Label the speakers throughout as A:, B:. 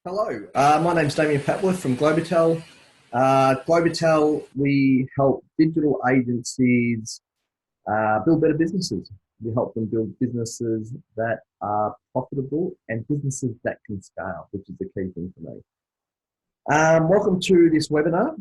A: Hello, my name's Damien Patworth from Globotel. Globotel, we help digital agencies build better businesses. We help them build businesses that are profitable and businesses that can scale, which is the key thing for me. Welcome to this webinar.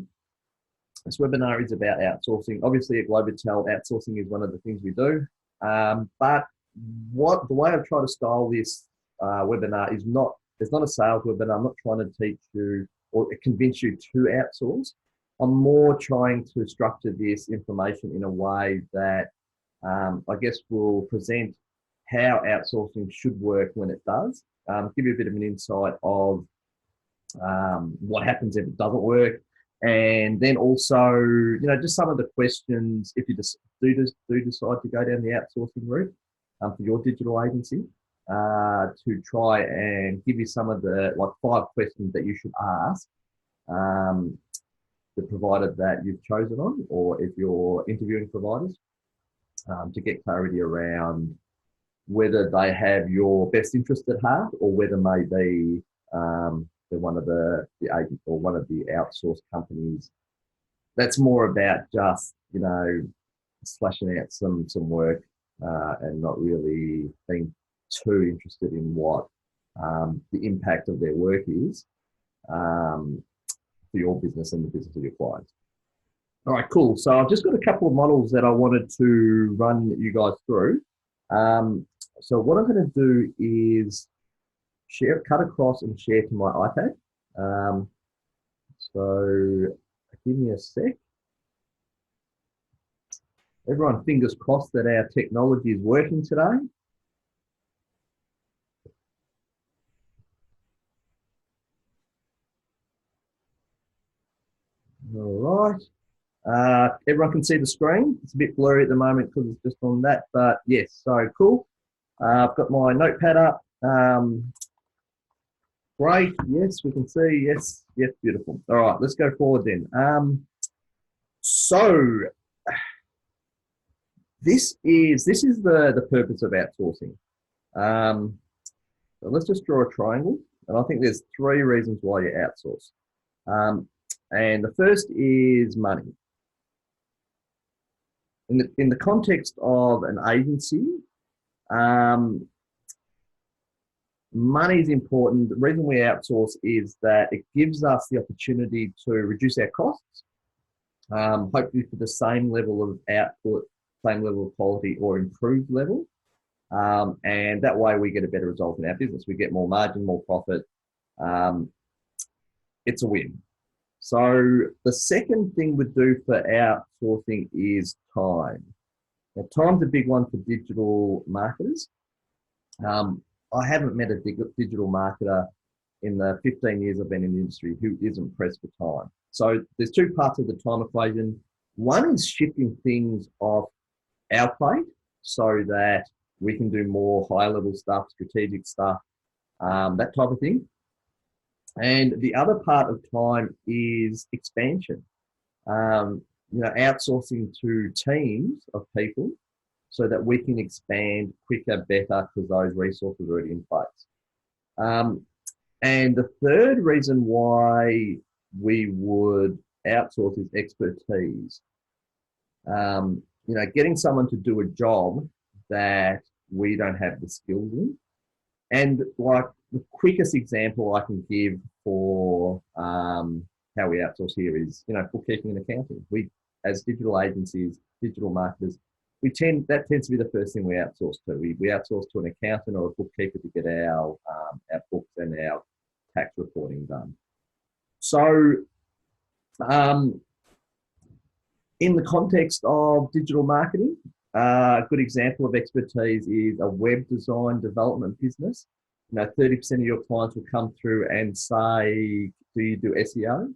A: This webinar is about outsourcing. Obviously, at Globotel, outsourcing is one of the things we do. But the way I've tried to style this webinar is not, it's not a sales webinar. I'm not trying to teach you or convince you to outsource. I'm more trying to structure this information in a way that I guess will present how outsourcing should work when it does. Give you a bit of an insight of what happens if it doesn't work, and then also, just some of the questions if you just do decide to go down the outsourcing route for your digital agency, to try and give you some of the 5 questions that you should ask the provider that you've chosen on, or if you're interviewing providers, to get clarity around whether they have your best interest at heart, or whether maybe they're one of the agents or one of the outsourced companies that's more about just slashing out some work and not really being too interested in what the impact of their work is for your business and the business of your clients. All right, cool. So I've just got a couple of models that I wanted to run you guys through. So what I'm going to do is cut across and share to my iPad. So give me a sec. Everyone, fingers crossed that our technology is working today. All right. Everyone can see the screen. It's a bit blurry at the moment because it's just on that, but yes, so cool. I've got my notepad up. Great. Yes, we can see. Yes, beautiful. All right, let's go forward then. So this is the purpose of outsourcing. So let's just draw a triangle, and I think there's 3 reasons why you outsource. And the first is money. In the context of an agency, money is important. The reason we outsource is that it gives us the opportunity to reduce our costs, hopefully for the same level of output, same level of quality, or improved level. And that way we get a better result in our business. We get more margin, more profit. It's a win. So the second thing we do for outsourcing is time. Now, time's a big one for digital marketers. I haven't met a digital marketer in the 15 years I've been in the industry who isn't pressed for time. So there's 2 parts of the time equation. One is shifting things off our plate so that we can do more high-level stuff, strategic stuff, that type of thing. And the other part of time is expansion. Outsourcing to teams of people so that we can expand quicker, better, because those resources are already in place. And the third reason why we would outsource is expertise. Getting someone to do a job that we don't have the skills in. And the quickest example I can give for how we outsource here is, bookkeeping and accounting. We, as digital agencies, digital marketers, that tends to be the first thing we outsource to. We outsource to an accountant or a bookkeeper to get our books and our tax reporting done. So, in the context of digital marketing, a good example of expertise is a web design development business. 30% of your clients will come through and say, do you do SEO?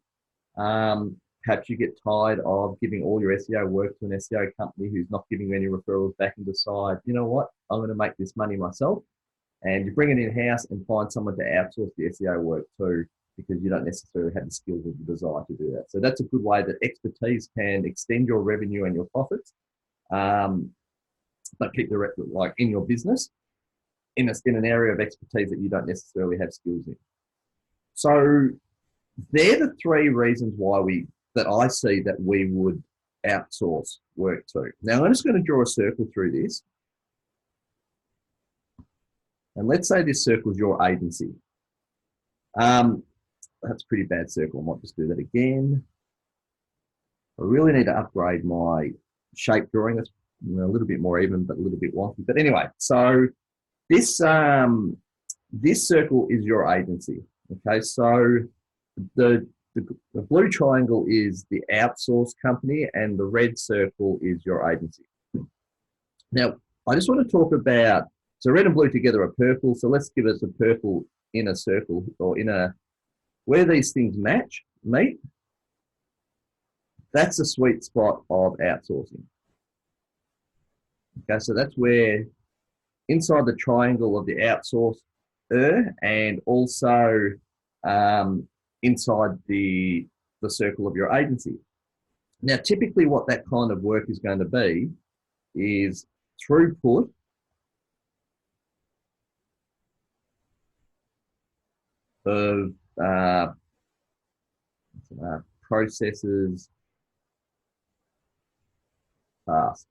A: Perhaps you get tired of giving all your SEO work to an SEO company who's not giving you any referrals back, and decide, you know what, I'm going to make this money myself. And you bring it in-house and find someone to outsource the SEO work to, because you don't necessarily have the skills or the desire to do that. So that's a good way that expertise can extend your revenue and your profits, but keep the rest in your business in an area of expertise that you don't necessarily have skills in. So they're the three reasons why that I see that we would outsource work to. Now I'm just going to draw a circle through this. And let's say this circle is your agency. That's a pretty bad circle. I might just do that again. I really need to upgrade my shape drawing. It's a little bit more even, but a little bit wonky. But anyway, so this this circle is your agency. Okay, so the blue triangle is the outsource company, and the red circle is your agency. Now, I just want to talk about, so red and blue together are purple. So let's give us a purple inner circle, or where these things meet. That's the sweet spot of outsourcing. Okay, so that's where inside the triangle of the outsourcer and also inside the circle of your agency. Now, typically what that kind of work is going to be is throughput of processes, tasks.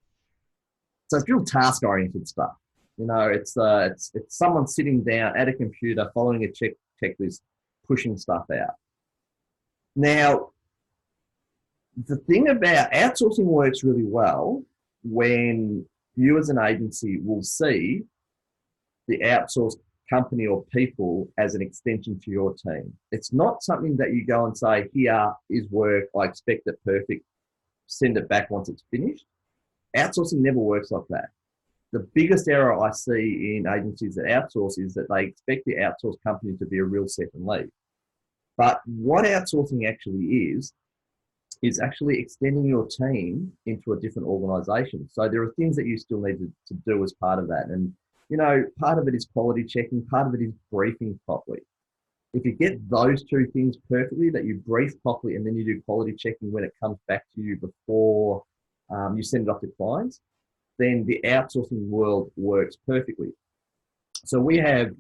A: So it's real task-oriented stuff. You know, it's someone sitting down at a computer, following a checklist, pushing stuff out. Now, the thing about outsourcing works really well when you as an agency will see the outsourced company or people as an extension to your team. It's not something that you go and say, here is work, I expect it perfect, send it back once it's finished. Outsourcing never works like that. The biggest error I see in agencies that outsource is that they expect the outsourced company to be a real second lead. But what outsourcing actually is actually extending your team into a different organization. So there are things that you still need to do as part of that. And, you know, part of it is quality checking, part of it is briefing properly. If you get those two things perfectly, that you brief properly and then you do quality checking when it comes back to you before you send it off to clients, then the outsourcing world works perfectly. So we have,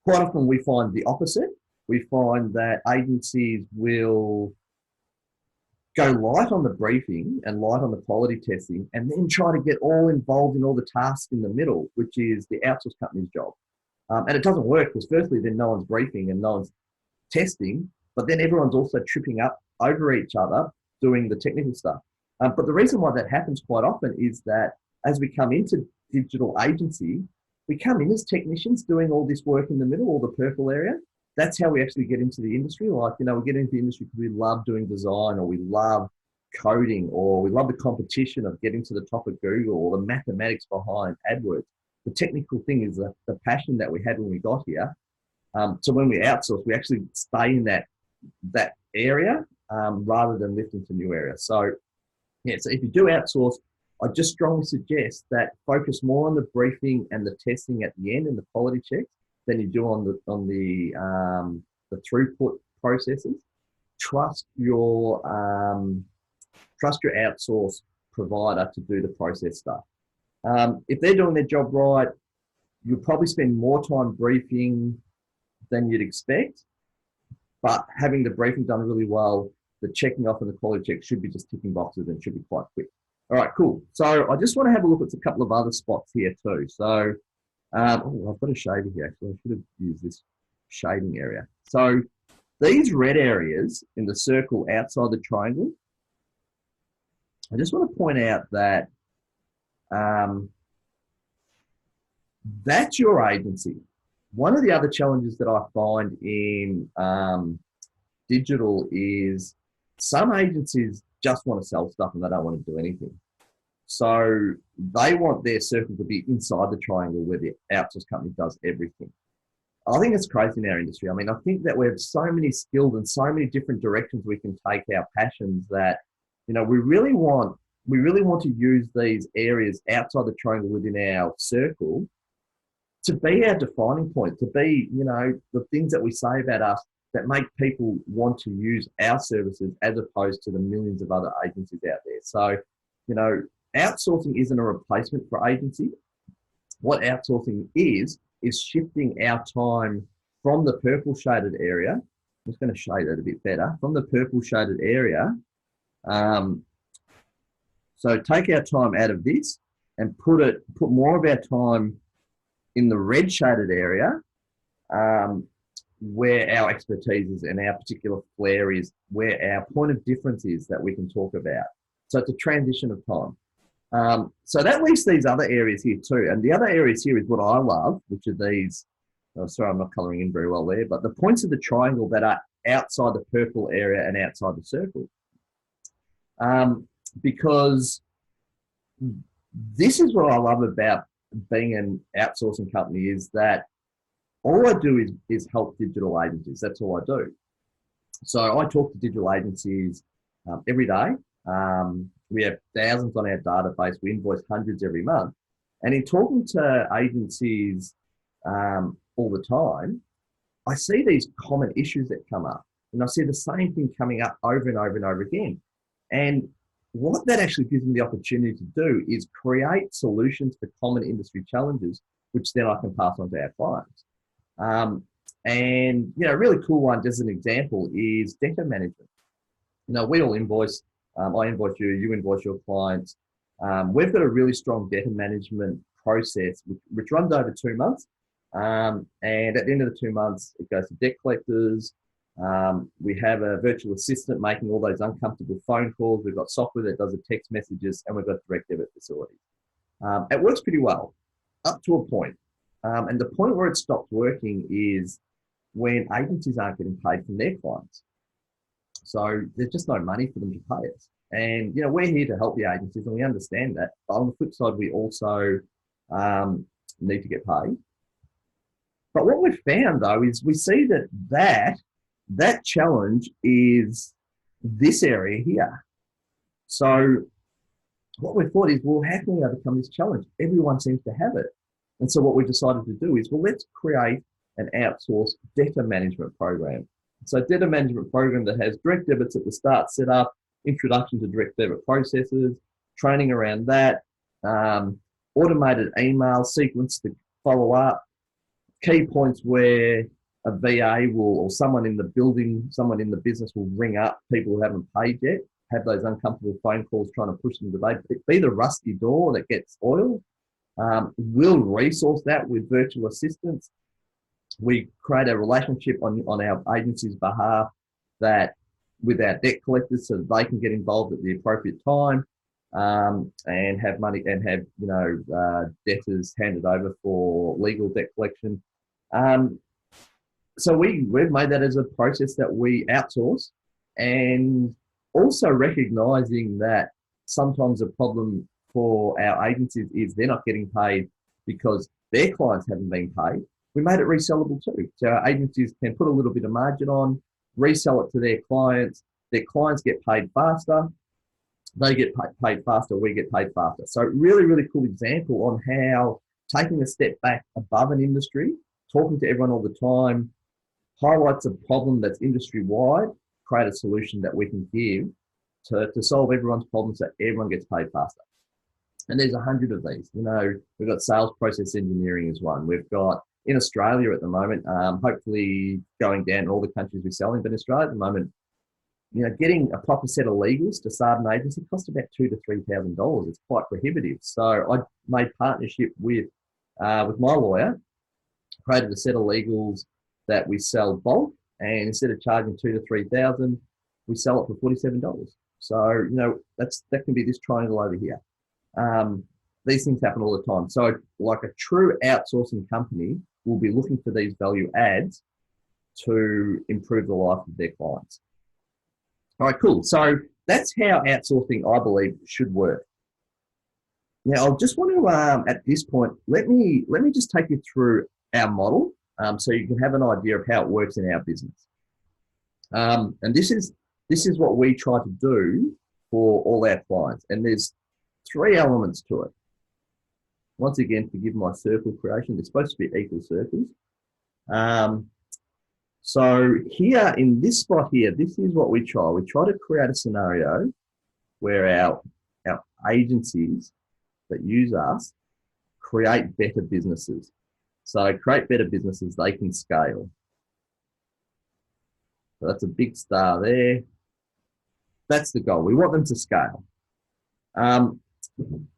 A: quite often we find the opposite. We find that agencies will go light on the briefing and light on the quality testing and then try to get all involved in all the tasks in the middle, which is the outsourced company's job. And it doesn't work because firstly, then no one's briefing and no one's testing, but then everyone's also tripping up over each other doing the technical stuff. But the reason why that happens quite often is that as we come into digital agency, we come in as technicians doing all this work in the middle, all the purple area. That's how we actually get into the industry. Like, you know, we get into the industry because we love doing design, or we love coding, or we love the competition of getting to the top of Google, or the mathematics behind AdWords. The technical thing is the passion that we had when we got here. So when we outsource, we actually stay in that area rather than lift into new areas. So yeah, so if you do outsource, I just strongly suggest that focus more on the briefing and the testing at the end and the quality checks than you do on the throughput processes. Trust your outsource provider to do the process stuff. If they're doing their job right, you'll probably spend more time briefing than you'd expect, but having the briefing done really well, the checking off and the quality check should be just ticking boxes and should be quite quick. All right, cool. So I just want to have a look at a couple of other spots here too. So I've got a shader here. Actually, I should have used this shading area. So these red areas in the circle outside the triangle, I just want to point out that that's your agency. One of the other challenges that I find in digital is some agencies just want to sell stuff and they don't want to do anything. So they want their circle to be inside the triangle where the outsourced company does everything. I think it's crazy in our industry. I mean, I think that we have so many skills and so many different directions we can take our passions that, you know, we really want to use these areas outside the triangle within our circle to be our defining point, to be, you know, the things that we say about us that make people want to use our services as opposed to the millions of other agencies out there. So, you know, outsourcing isn't a replacement for agency. What outsourcing is shifting our time from the purple shaded area I'm just going to shade it a bit better. From the purple shaded area, so take our time out of this and put more of our time in the red shaded area, where our expertise is and our particular flair is, where our point of difference is that we can talk about. So it's a transition of time. So that leaves these other areas here too. And the other areas here is what I love, which are these, oh, sorry, I'm not coloring in very well there, but the points of the triangle that are outside the purple area and outside the circle. Because this is what I love about being an outsourcing company, is that all I do is help digital agencies. That's all I do. So I talk to digital agencies every day. We have thousands on our database. We invoice hundreds every month. And in talking to agencies all the time, I see these common issues that come up. And I see the same thing coming up over and over and over again. And what that actually gives me the opportunity to do is create solutions for common industry challenges, which then I can pass on to our clients. And, a really cool one, just as an example, is data management. We all invoice. I invoice you, you invoice your clients. We've got a really strong data management process, which runs over 2 months. And at the end of the 2 months, it goes to debt collectors. We have a virtual assistant making all those uncomfortable phone calls. We've got software that does the text messages, and we've got direct debit facilities. It works pretty well up to a point. And the point where it stops working is when agencies aren't getting paid from their clients. So there's just no money for them to pay us. And, we're here to help the agencies, and we understand that. But on the flip side, we also need to get paid. But what we've found, though, is we see that challenge is this area here. So what we thought is, well, how can we overcome this challenge? Everyone seems to have it. And so what we decided to do is, well, let's create an outsourced debtor management program. So a debtor management program that has direct debits at the start set up, introduction to direct debit processes, training around that, automated email sequence to follow up, key points where a VA will, or someone in the building, someone in the business will ring up people who haven't paid yet, have those uncomfortable phone calls trying to push them to pay, be the rusty door that gets oiled. We'll resource that with virtual assistants. We create a relationship on our agency's behalf with our debt collectors, so that they can get involved at the appropriate time and have money and have debtors handed over for legal debt collection. So we've made that as a process that we outsource, and also recognizing that sometimes a problem for our agencies is they're not getting paid because their clients haven't been paid. We made it resellable too. So our agencies can put a little bit of margin on, resell it to their clients get paid faster, they get paid faster, we get paid faster. So really, really cool example on how taking a step back above an industry, talking to everyone all the time, highlights a problem that's industry-wide, create a solution that we can give to solve everyone's problems so everyone gets paid faster. And there's 100 of these. We've got sales process engineering is one. We've got, in Australia at the moment, hopefully going down in all the countries we're selling, but in Australia at the moment, getting a proper set of legals to start an agency costs about $2,000 to $3,000. It's quite prohibitive. So I made partnership with my lawyer, created a set of legals that we sell bulk, and instead of charging $2,000 to $3,000, we sell it for $47. So that can be this triangle over here. These things happen all the time. So like a true outsourcing company will be looking for these value adds to improve the life of their clients. All right, cool. So that's how outsourcing, I believe, should work. Now, I just want to, at this point, let me just take you through our model so you can have an idea of how it works in our business. And this is what we try to do for all our clients. And there's 3 elements to it. Once again, forgive my circle creation. They're supposed to be equal circles. So here in this spot here, this is what we try. We try to create a scenario where our agencies that use us create better businesses. So create better businesses, they can scale. So that's a big star there. That's the goal. We want them to scale.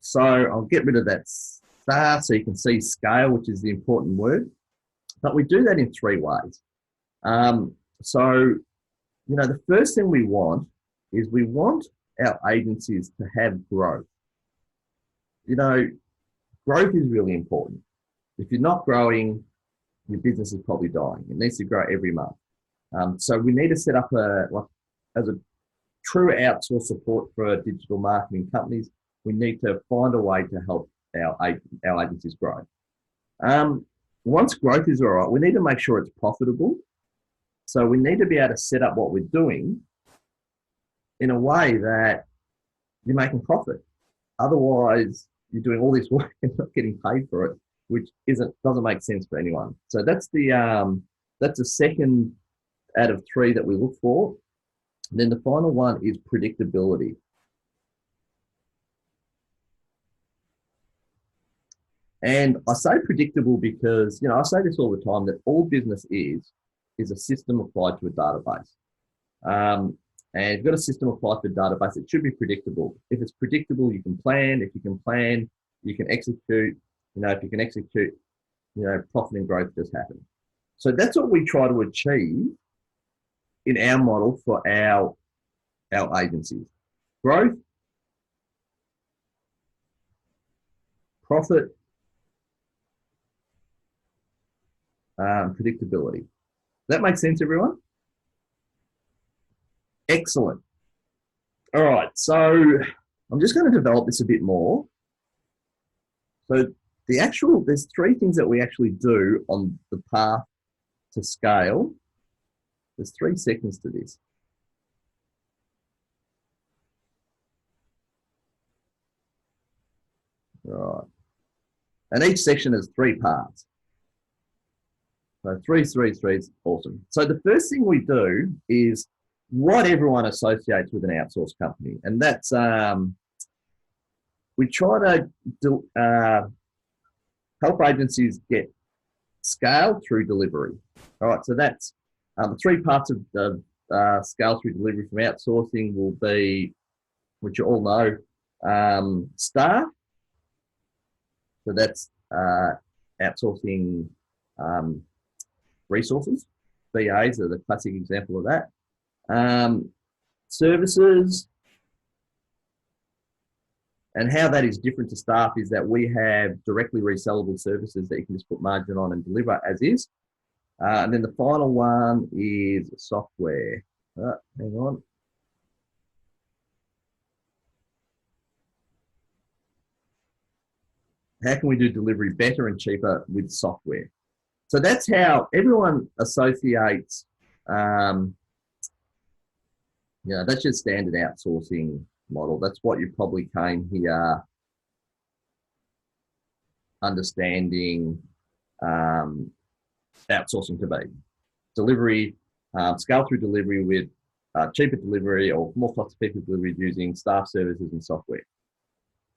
A: So I'll get rid of that star so you can see scale, which is the important word. But we do that in 3 ways. So, the first thing we want is we want our agencies to have growth. Growth is really important. If you're not growing, your business is probably dying. It needs to grow every month. So we need to set up as a true outsource support for digital marketing companies. We need to find a way to help our agencies grow. Once growth is all right, we need to make sure it's profitable. So we need to be able to set up what we're doing in a way that you're making profit. Otherwise, you're doing all this work and not getting paid for it, which doesn't make sense for anyone. So that's the second out of 3 that we look for. And then the final one is predictability. And I say predictable because, I say this all the time, that all business is a system applied to a database. And if you've got a system applied to a database, it should be predictable. If it's predictable, you can plan. If you can plan, you can execute. If you can execute, profit and growth just happen. So that's what we try to achieve in our model for our agencies. Growth, profit, predictability. That makes sense, everyone? Excellent. All right, so I'm just going to develop this a bit more. So there's 3 things that we actually do on the path to scale. There's 3 seconds to this. All right. And each section has 3 parts. So 3 is awesome. So the first thing we do is what everyone associates with an outsource company. And that's, we try to help agencies get scale through delivery. All right, so that's the 3 parts of scale through delivery from outsourcing will be, which you all know, staff. So that's outsourcing resources. VAs are the classic example of that. Services, and how that is different to staff is that we have directly resellable services that you can just put margin on and deliver as is. And then the final one is software. Hang on. How can we do delivery better and cheaper with software? So that's how everyone associates, that's your standard outsourcing model. That's what you probably came here understanding outsourcing to be. Delivery, scale through delivery with cheaper delivery or more cost-effective delivery using staff services and software.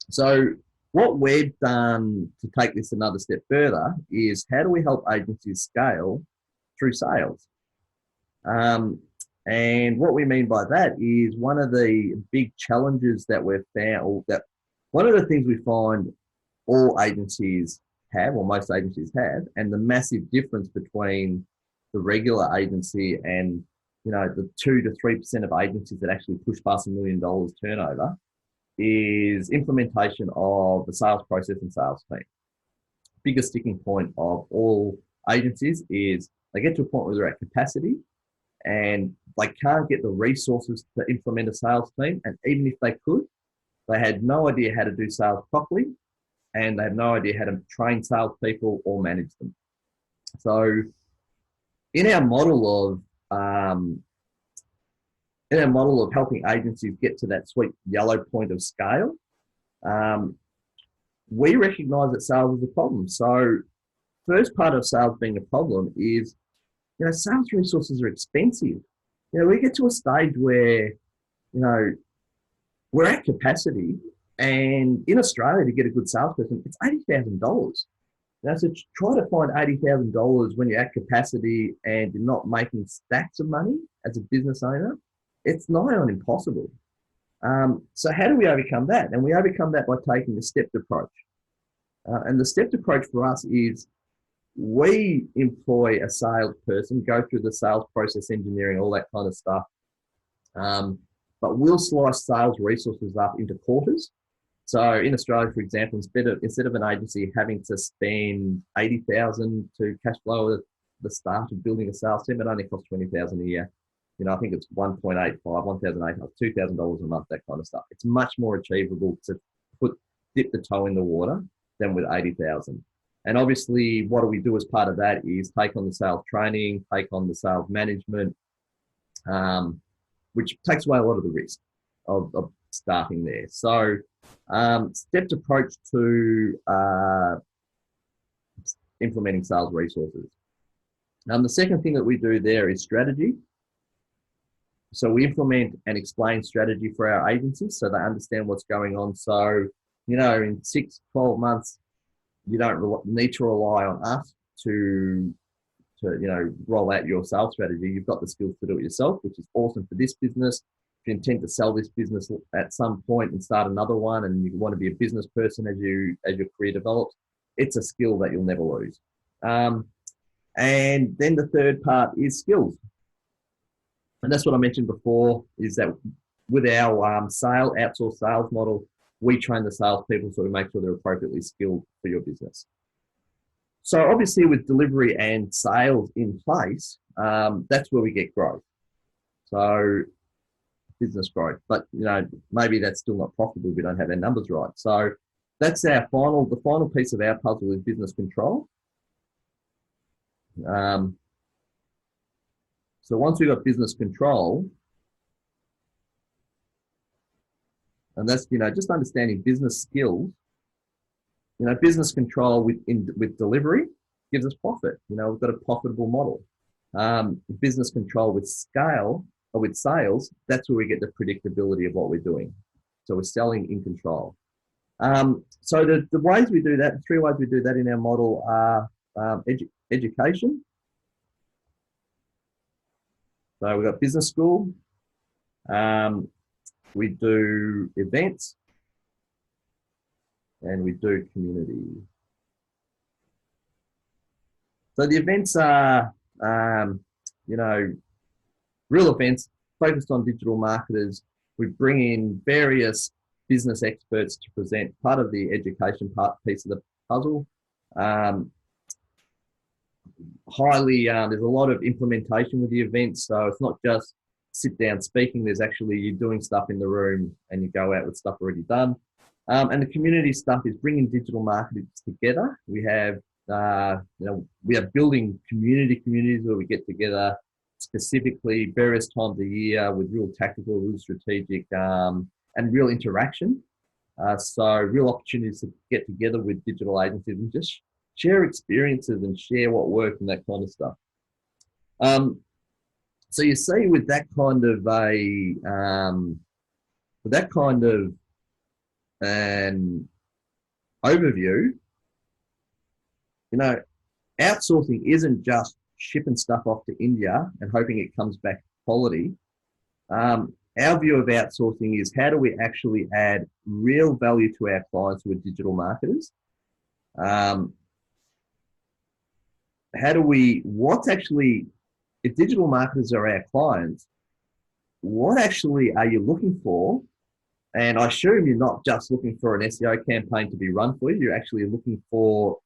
A: So what we've done to take this another step further is how do we help agencies scale through sales? And what we mean by that is one of the big challenges that we've found, or that one of the things we find all agencies have, or most agencies have, and the massive difference between the regular agency and the 2 to 3% of agencies that actually push past $1 million turnover is implementation of the sales process and sales team. Biggest sticking point of all agencies is they get to a point where they're at capacity and they can't get the resources to implement a sales team. And even if they could, they had no idea how to do sales properly, and they have no idea how to train salespeople or manage them. So in our model of helping agencies get to that sweet yellow point of scale, we recognize that sales is a problem. So first part of sales being a problem is, sales resources are expensive. We get to a stage where, we're at capacity, and in Australia to get a good salesperson, it's $80,000. Now, so try to find $80,000 when you're at capacity and you're not making stacks of money as a business owner. It's nigh on impossible. So how do we overcome that? And we overcome that by taking a stepped approach. And the stepped approach for us is we employ a salesperson, go through the sales process engineering, all that kind of stuff. But we'll slice sales resources up into quarters. So in Australia, for example, instead of an agency having to spend 80,000 to cash flow at the start of building a sales team, it only costs 20,000 a year. You know, I think it's 1.85, 1,800, $2,000 a month, that kind of stuff. It's much more achievable to dip the toe in the water than with 80,000. And obviously, what do we do as part of that is take on the sales training, take on the sales management, which takes away a lot of the risk of starting there. So, stepped approach to implementing sales resources. The second thing that we do there is strategy. So we implement and explain strategy for our agencies so they understand what's going on. So, you know, in 6, 12 months, you don't need to rely on us to roll out your sales strategy. You've got the skills to do it yourself, which is awesome for this business. If you intend to sell this business at some point and start another one, and you want to be a business person as your career develops, it's a skill that you'll never lose. And then the third part is skills. And that's what I mentioned before, is that with our outsourced sales model, we train the salespeople so we make sure they're appropriately skilled for your business. So obviously with delivery and sales in place, that's where we get growth. So business growth, but you know, maybe that's still not profitable if we don't have our numbers right. So that's the final piece of our puzzle is business control. So once we've got business control, and that's, you know, just understanding business skills, you know, business control with delivery gives us profit. You know, we've got a profitable model. Business control with scale or with sales, that's where we get the predictability of what we're doing. So we're selling in control. So the ways we do that, the 3 ways we do that in our model are education. So we've got business school. We do events. And we do community. So the events are, you know, real events focused on digital marketers. We bring in various business experts to present part of the education piece of the puzzle. There's a lot of implementation with the events, so it's not just sit down speaking. There's actually you doing stuff in the room, and you go out with stuff already done. And the community stuff is bringing digital marketers together. We have, we are building communities where we get together specifically various times a year with real tactical, real strategic, and real interaction. So real opportunities to get together with digital agencies and just share experiences and share what worked and that kind of stuff. So you see with that kind of an overview, you know, outsourcing isn't just shipping stuff off to India and hoping it comes back quality. Our view of outsourcing is how do we actually add real value to our clients who are digital marketers? If digital marketers are our clients, what actually are you looking for? And I assume you're not just looking for an SEO campaign to be run for you. You're actually looking for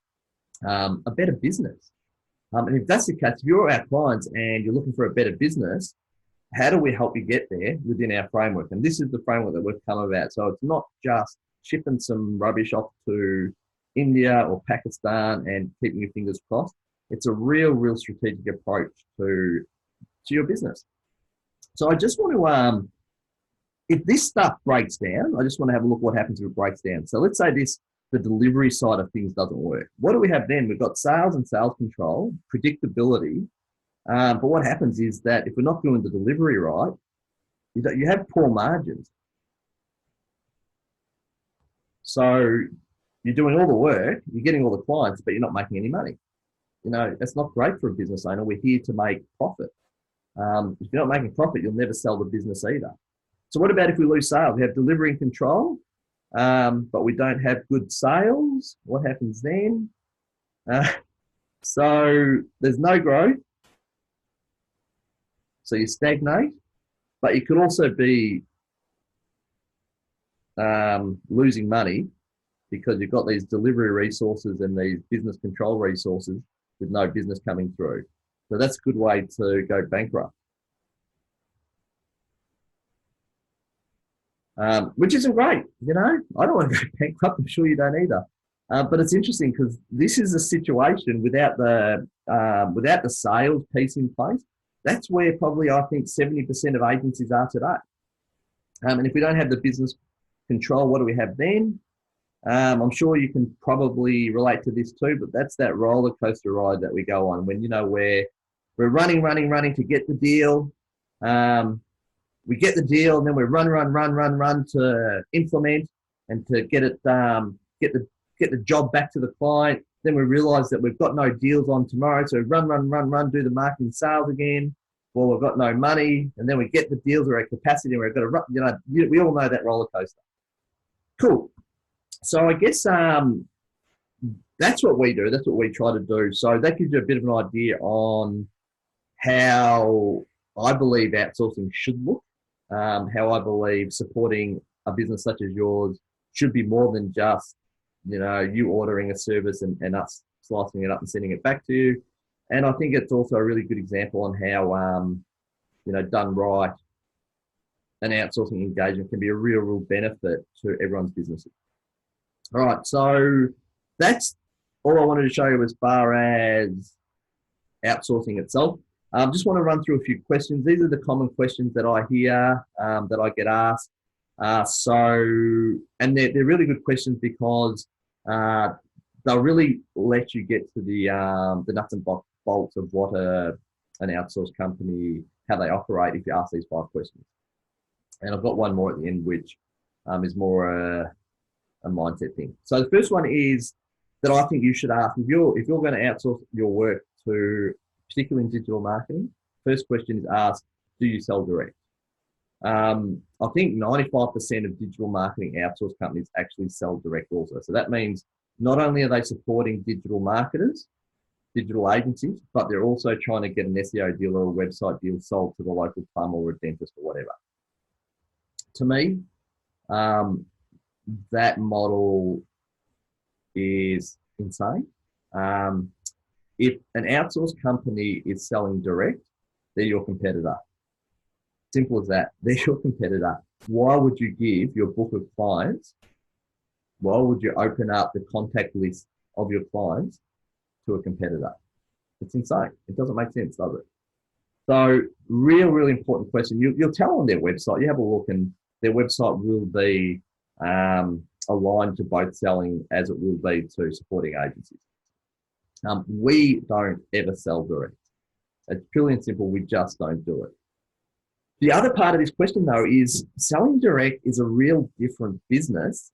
A: a better business. And if that's the case, if you're our clients and you're looking for a better business, how do we help you get there within our framework? And this is the framework that we've come about. So it's not just shipping some rubbish off to India or Pakistan and keeping your fingers crossed. It's a real strategic approach to your business. So I just want to, if this stuff breaks down, I just want to have a look what happens if it breaks down. So let's say the delivery side of things doesn't work. What do we have then? We've got sales and sales control, predictability. But what happens is that if we're not doing the delivery right, you have poor margins. So You're doing all the work, you're getting all the clients, but you're not making any money. You know, that's not great for a business owner. We're here to make profit. If you're not making profit, you'll never sell the business either. So what about if we lose sales? We have delivery and control, but we don't have good sales. What happens then? So there's no growth. So you stagnate, but you could also be losing money because you've got these delivery resources and these business control resources with no business coming through. So that's a good way to go bankrupt. Which isn't great, you know. I don't want to go bankrupt. I'm sure you don't either. But it's interesting because this is a situation without the sales piece in place. That's where probably I think 70% of agencies are today. And if we don't have the business control, what do we have then? I'm sure you can probably relate to this too, but that's that roller coaster ride that we go on when, you know, we're running to get the deal. We get the deal and then we run to implement and to get it, get the job back to the client. Then we realize that we've got no deals on tomorrow. So run, do the marketing sales again. Well, we've got no money. And then we get the deals, we're at capacity and we've got to run, you know, we all know that roller coaster. Cool. So I guess that's what we do. That's what we try to do. So that gives you a bit of an idea on how I believe outsourcing should look, how I believe supporting a business such as yours should be more than just, you know, you ordering a service and us slicing it up and sending it back to you. And I think it's also a really good example on how, you know, done right, an outsourcing engagement can be a real benefit to everyone's businesses. All right, so that's all I wanted to show you as far as outsourcing itself. Just want to run through a few questions. These are the common questions that I hear, that I get asked. And they're really good questions because they'll really let you get to the nuts and bolts of what an outsourced company, how they operate if you ask these 5 questions. And I've got one more at the end, which is more a mindset thing. So the first one is that I think you should ask, if you're going to outsource your work to, particularly in digital marketing, first question is ask, do you sell direct? I think 95% of digital marketing outsource companies actually sell direct also. So that means not only are they supporting digital marketers, digital agencies, but they're also trying to get an SEO deal or a website deal sold to the local plumber or a dentist or whatever. To me, that model is insane. If an outsourced company is selling direct, they're your competitor. Simple as that. They're your competitor. Why would you give your book of clients? Why would you open up the contact list of your clients to a competitor? It's insane. It doesn't make sense, does it? So really important question. You'll tell on their website. You have a look and their website will be aligned to both selling as it will be to supporting agencies. We don't ever sell direct. It's purely and simple. We just don't do it. The other part of this question, though, is selling direct is a real different business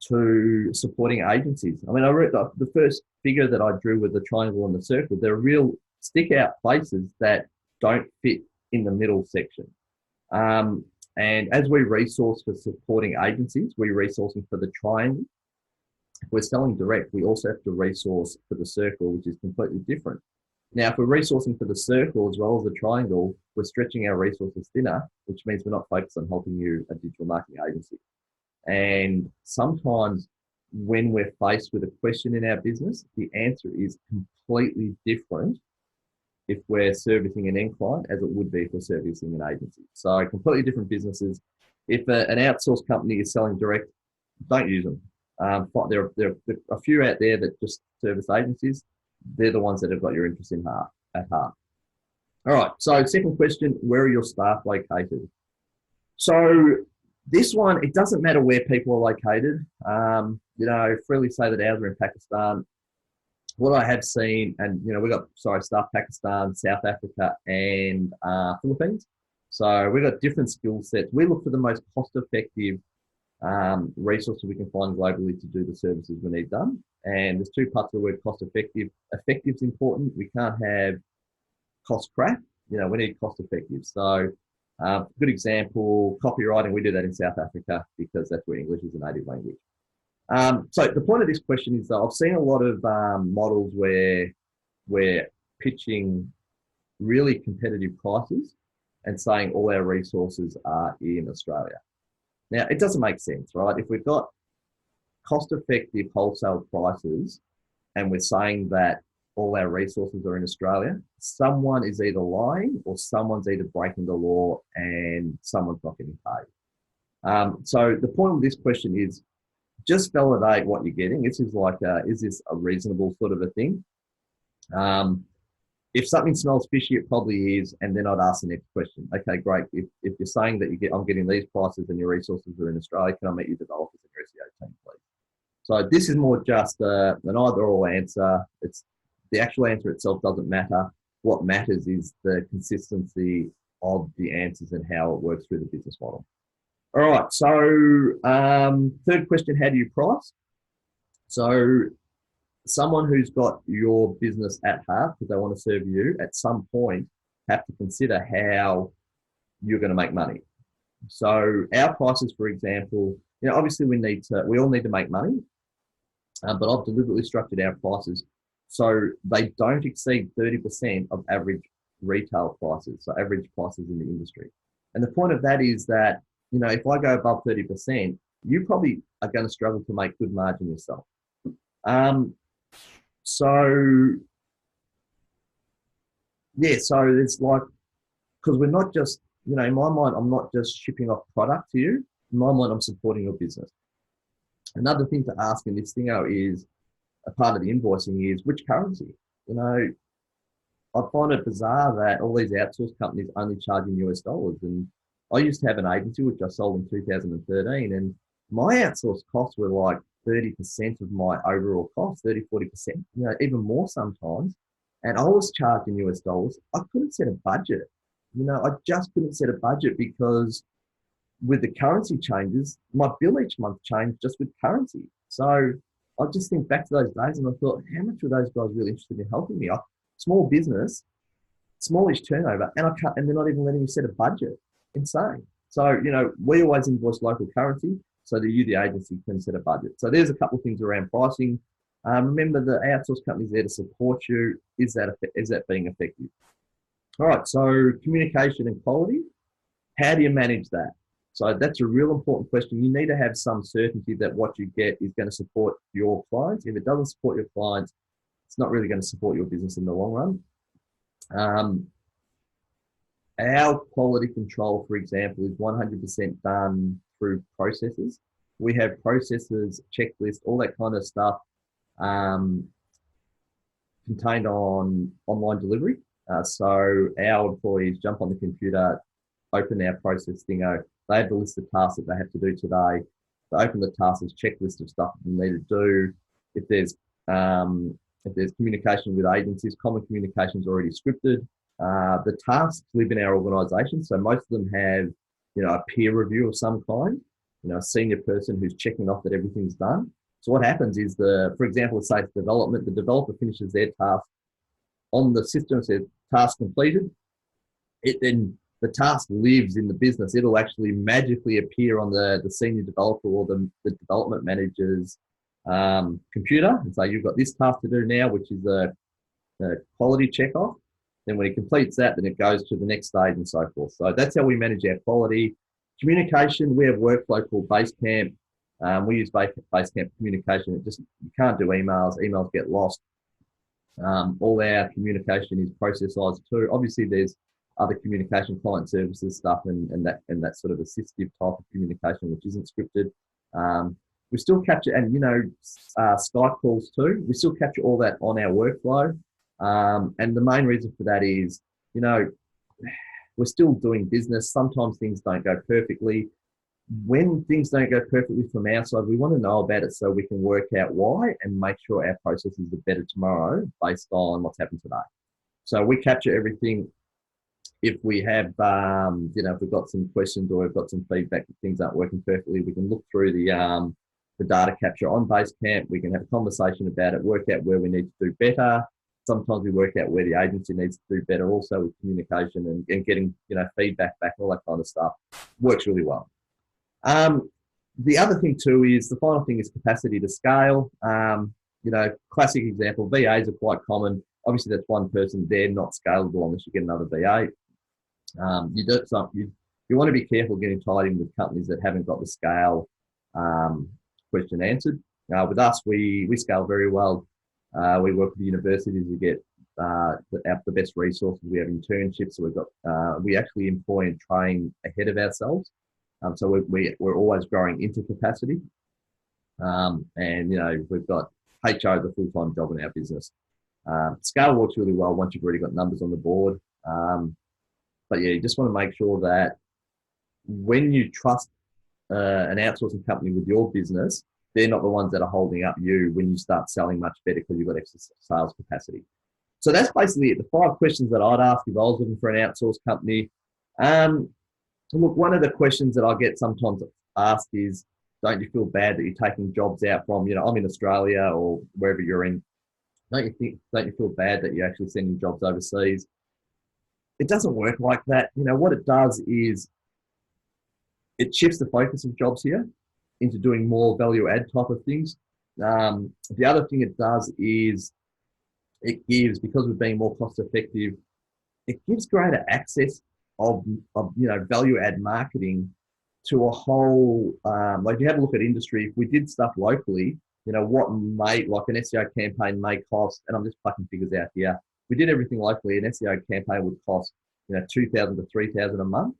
A: to supporting agencies. I mean, I read the first figure that I drew with the triangle and the circle. There are real stick out places that don't fit in the middle section. And as we resource for supporting agencies, we're resourcing for the triangle. If we're selling direct, we also have to resource for the circle, which is completely different. Now, if we're resourcing for the circle as well as the triangle, we're stretching our resources thinner, which means we're not focused on helping you, a digital marketing agency. And sometimes when we're faced with a question in our business, the answer is completely different if we're servicing an end client as it would be if we're servicing an agency. So completely different businesses. If an outsourced company is selling direct, don't use them. There are a few out there that just service agencies. They're the ones that have got your interest at heart. All right, so second question, where are your staff located? So this one, it doesn't matter where people are located. You know, freely say that ours are in Pakistan. What I have seen, and you know, we've got, staff Pakistan, South Africa, and Philippines. So we've got different skill sets. We look for the most cost-effective resources we can find globally to do the services we need done. And there's two parts of the word cost effective. Effective is important. We can't have cost crap. We need cost effective. So good example, copywriting, we do that in South Africa because that's where English is a native language. So the point of this question is that I've seen a lot of models where we're pitching really competitive prices and saying all our resources are in Australia. Now, it doesn't make sense, right? If we've got cost-effective wholesale prices and we're saying that all our resources are in Australia, someone is either lying or someone's either breaking the law and someone's not getting paid. So the point of this question is just validate what you're getting. This is like, is this a reasonable sort of a thing? If something smells fishy, it probably is, and then I'd ask the next question. Okay, great. If you're saying that I'm getting these prices and your resources are in Australia, can I meet your developers and your SEO team, please? So this is more just an either-or answer. The actual answer itself doesn't matter. What matters is the consistency of the answers and how it works through the business model. All right, so third question, how do you price? So someone who's got your business at heart because they want to serve you at some point have to consider how you're going to make money. So our prices, for example, obviously we all need to make money, but I've deliberately structured our prices so they don't exceed 30% of average retail prices, so average prices in the industry. And the point of that is that, if I go above 30%, you probably are going to struggle to make good margin yourself. So it's like, because we're not just, in my mind, I'm not just shipping off product to you. In my mind, I'm supporting your business. Another thing to ask in this thing is, a part of the invoicing is which currency. I find it bizarre that all these outsource companies only charge in US dollars. And I used to have an agency, which I sold in 2013, and my outsource costs were like 30% of my overall cost, 30-40%, even more sometimes. And I was charged in US dollars. I couldn't set a budget. I just couldn't set a budget because with the currency changes, my bill each month changed just with currency. So I just think back to those days and I thought, how much were those guys really interested in helping me? Small business, smallish turnover, and they're not even letting me set a budget. Insane. So, we always invoice local currency so that you, the agency, can set a budget. So there's a couple of things around pricing. Remember, the outsource company's there to support you. Is that being effective? All right, so communication and quality. How do you manage that? So that's a real important question. You need to have some certainty that what you get is going to support your clients. If it doesn't support your clients, it's not really going to support your business in the long run. Our quality control, for example, is 100% done through processes. We have processes, checklists, all that kind of stuff contained on online delivery. So our employees jump on the computer, open our process thingo. They have the list of tasks that they have to do today. They open the tasks, checklist of stuff that they need to do. If there's communication with agencies, common communication is already scripted. The tasks live in our organisation, so most of them have, a peer review of some kind, a senior person who's checking off that everything's done. So what happens is for example, say it's development, the developer finishes their task on the system, says task completed. Then the task lives in the business. It'll actually magically appear on the senior developer or the development manager's computer and say, you've got this task to do now, which is a quality check off. Then when he completes that, then it goes to the next stage and so forth. So that's how we manage our quality. Communication, we have workflow called Basecamp. We use Basecamp communication. You can't do emails. Emails get lost. All our communication is processized too. Obviously, there's other communication, client services stuff, and that sort of assistive type of communication, which isn't scripted. We still capture, and Skype calls too. We still capture all that on our workflow. And the main reason for that is, we're still doing business. Sometimes things don't go perfectly. When things don't go perfectly from our side, we want to know about it so we can work out why and make sure our processes are better tomorrow based on what's happened today. So we capture everything if we have, if we've got some questions or we've got some feedback that things aren't working perfectly, we can look through the data capture on Basecamp. We can have a conversation about it, work out where we need to do better. Sometimes we work out where the agency needs to do better also with communication and getting, feedback back, all that kind of stuff. Works really well. The other thing too is the final thing is capacity to scale. Classic example, VAs are quite common. Obviously, that's one person. They're not scalable unless you get another VA. You want to be careful getting tied in with companies that haven't got the scale question answered. With us, we scale very well. We work with the universities to get the best resources. We have internships, so we actually employ and train ahead of ourselves. So we're always growing into capacity, and we've got HR as a full-time job in our business. Scale works really well once you've already got numbers on the board. But yeah, you just want to make sure that when you trust an outsourcing company with your business, they're not the ones that are holding up you when you start selling much better because you've got extra sales capacity. So that's basically it. The 5 questions that I'd ask if I was looking for an outsourced company. Look, one of the questions that I get sometimes asked is, don't you feel bad that you're taking jobs out from, I'm in Australia or wherever you're in. Don't you feel bad that you're actually sending jobs overseas? It doesn't work like that. What it does is it shifts the focus of jobs here into doing more value add type of things. The other thing it does is it gives, because we're being more cost effective, it gives greater access of value add marketing to a whole, like you have a look at industry. If we did stuff locally, what like an SEO campaign may cost, and I'm just plucking figures out here. If we did everything locally, an SEO campaign would cost, $2,000 to $3,000 a month.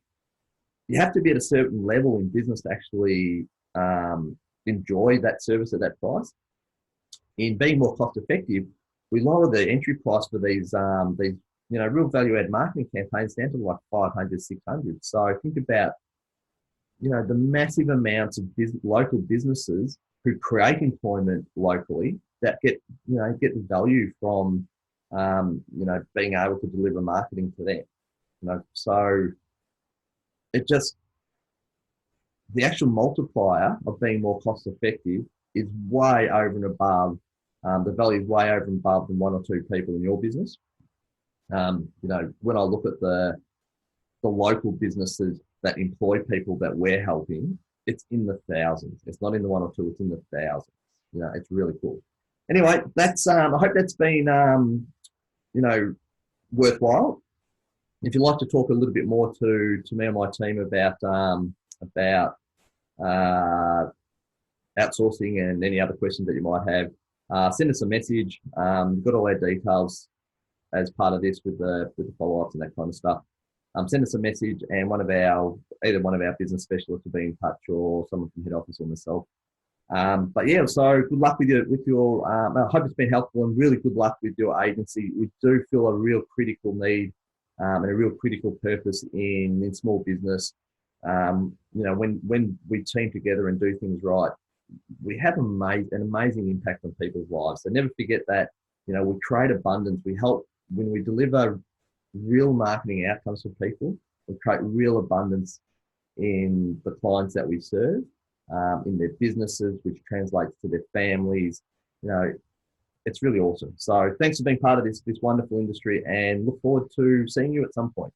A: You have to be at a certain level in business to actually enjoy that service at that price. In being more cost effective, we lower the entry price for these real value add marketing campaigns down to like 500, 600. So think about, the massive amounts of local businesses who create employment locally that get the value from, being able to deliver marketing to them. So the actual multiplier of being more cost effective is way over and above, the value is way over and above than 1 or 2 people in your business. When I look at the local businesses that employ people that we're helping, it's in the thousands. It's not in the 1 or 2, it's in the thousands. It's really cool. Anyway, that's I hope that's been worthwhile. If you'd like to talk a little bit more to me and my team about outsourcing and any other questions that you might have, send us a message. We've got all our details as part of this with the follow-ups and that kind of stuff. Send us a message, and either one of our business specialists will be in touch, or someone from head office or myself. But yeah, so good luck with your. I hope it's been helpful, and really good luck with your agency. We do feel a real critical need and a real critical purpose in small business. When we team together and do things right, we have an amazing impact on people's lives. So never forget that. We create abundance. We help when we deliver real marketing outcomes for people. We create real abundance in the clients that we serve, in their businesses, which translates to their families. It's really awesome. So thanks for being part of this wonderful industry, and look forward to seeing you at some point.